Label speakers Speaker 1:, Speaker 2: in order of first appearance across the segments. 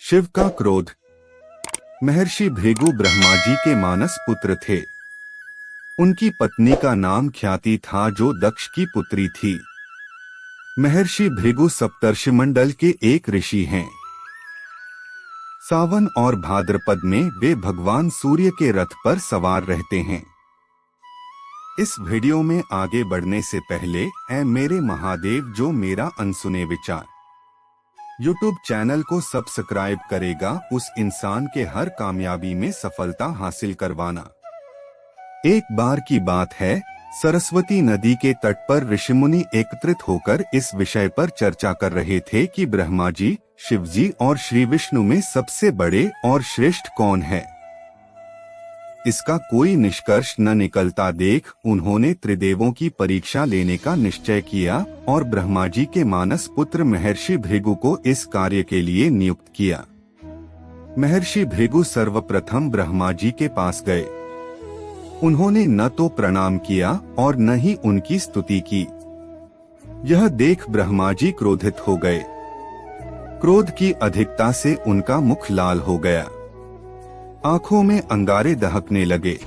Speaker 1: शिव का क्रोध। महर्षि भृगु ब्रह्मा जी के मानस पुत्र थे। उनकी पत्नी का नाम ख्याति था, जो दक्ष की पुत्री थी। महर्षि भृगु सप्तर्षिमंडल के एक ऋषि हैं। सावन और भाद्रपद में वे भगवान सूर्य के रथ पर सवार रहते हैं। इस वीडियो में आगे बढ़ने से पहले ऐ मेरे महादेव जो मेरा अनसुने विचार यूट्यूब चैनल को सब्सक्राइब करेगा, उस इंसान के हर कामयाबी में सफलता हासिल करवाना। एक बार की बात है, सरस्वती नदी के तट पर ऋषिमुनि एकत्रित होकर इस विषय पर चर्चा कर रहे थे कि ब्रह्मा जी, शिव जी और श्री विष्णु में सबसे बड़े और श्रेष्ठ कौन है। इसका कोई निष्कर्ष न निकलता देख उन्होंने त्रिदेवों की परीक्षा लेने का निश्चय किया और ब्रह्मा जी के मानस पुत्र महर्षि भृगु को इस कार्य के लिए नियुक्त किया। महर्षि भृगु सर्वप्रथम ब्रह्मा जी के पास गए। उन्होंने न तो प्रणाम किया और न ही उनकी स्तुति की। यह देख ब्रह्मा जी क्रोधित हो गए। क्रोध की अधिकता से उनका मुख लाल हो गया। आंखों में अंगारे दहकने लगे।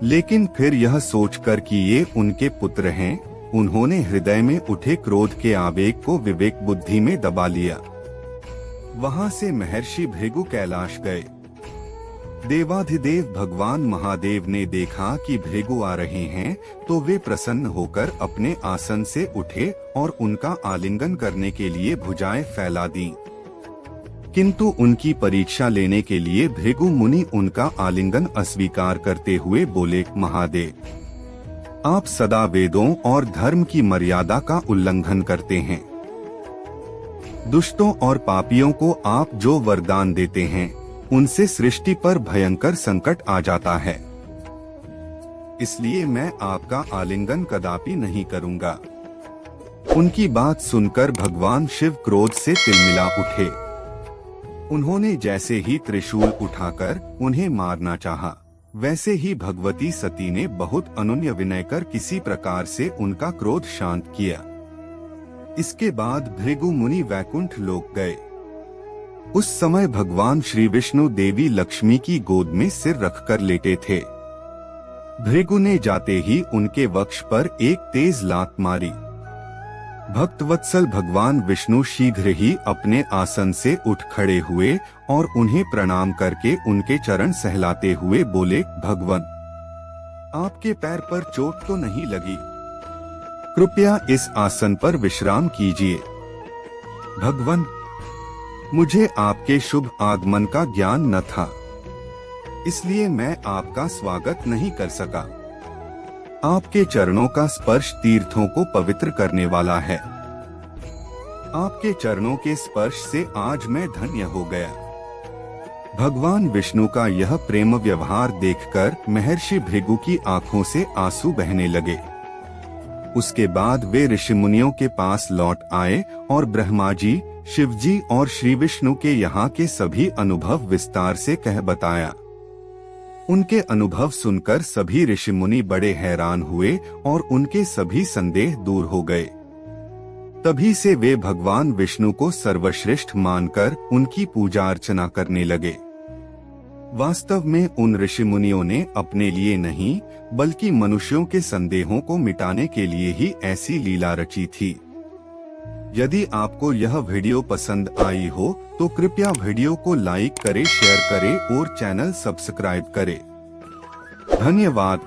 Speaker 1: लेकिन फिर यह सोचकर कि ये उनके पुत्र हैं, उन्होंने हृदय में उठे क्रोध के आवेग को विवेक बुद्धि में दबा लिया। वहां से महर्षि भृगु कैलाश गए। देवाधिदेव भगवान महादेव ने देखा कि भृगु आ रहे हैं, तो वे प्रसन्न होकर अपने आसन से उठे और उनका आलिंगन करने के लिए भुजाएं फैला दी। किंतु उनकी परीक्षा लेने के लिए भृगु मुनि उनका आलिंगन अस्वीकार करते हुए बोले, महादेव, आप सदा वेदों और धर्म की मर्यादा का उल्लंघन करते हैं। दुष्टों और पापियों को आप जो वरदान देते हैं, उनसे सृष्टि पर भयंकर संकट आ जाता है। इसलिए मैं आपका आलिंगन कदापि नहीं करूंगा। उनकी बात सुनकर भगवान शिव क्रोध से तिलमिला उठे। उन्होंने जैसे ही त्रिशूल उठाकर उन्हें मारना चाहा, वैसे ही भगवती सती ने बहुत अनुनय विनय कर किसी प्रकार से उनका क्रोध शांत किया। इसके बाद भृगु मुनि वैकुंठ लोक गए। उस समय भगवान श्री विष्णु देवी लक्ष्मी की गोद में सिर रखकर लेटे थे। भृगु ने जाते ही उनके वक्ष पर एक तेज लात मारी। भक्तवत्सल भगवान विष्णु शीघ्र ही अपने आसन से उठ खड़े हुए और उन्हें प्रणाम करके उनके चरण सहलाते हुए बोले, भगवान, आपके पैर पर चोट तो नहीं लगी? कृपया इस आसन पर विश्राम कीजिए। भगवान, मुझे आपके शुभ आगमन का ज्ञान न था, इसलिए मैं आपका स्वागत नहीं कर सका। आपके चरणों का स्पर्श तीर्थों को पवित्र करने वाला है। आपके चरणों के स्पर्श से आज मैं धन्य हो गया। भगवान विष्णु का यह प्रेम व्यवहार देखकर महर्षि भृगु की आंखों से आंसू बहने लगे। उसके बाद वे ऋषि मुनियों के पास लौट आए और ब्रह्मा जी, शिव जी और श्री विष्णु के यहाँ के सभी अनुभव विस्तार से कह बताया। उनके अनुभव सुनकर सभी ऋषि मुनि बड़े हैरान हुए और उनके सभी संदेह दूर हो गए। तभी से वे भगवान विष्णु को सर्वश्रेष्ठ मानकर उनकी पूजा अर्चना करने लगे। वास्तव में उन ऋषि मुनियों ने अपने लिए नहीं, बल्कि मनुष्यों के संदेहों को मिटाने के लिए ही ऐसी लीला रची थी। यदि आपको यह वीडियो पसंद आई हो तो कृपया वीडियो को लाइक करें, शेयर करें और चैनल सब्सक्राइब करें। धन्यवाद।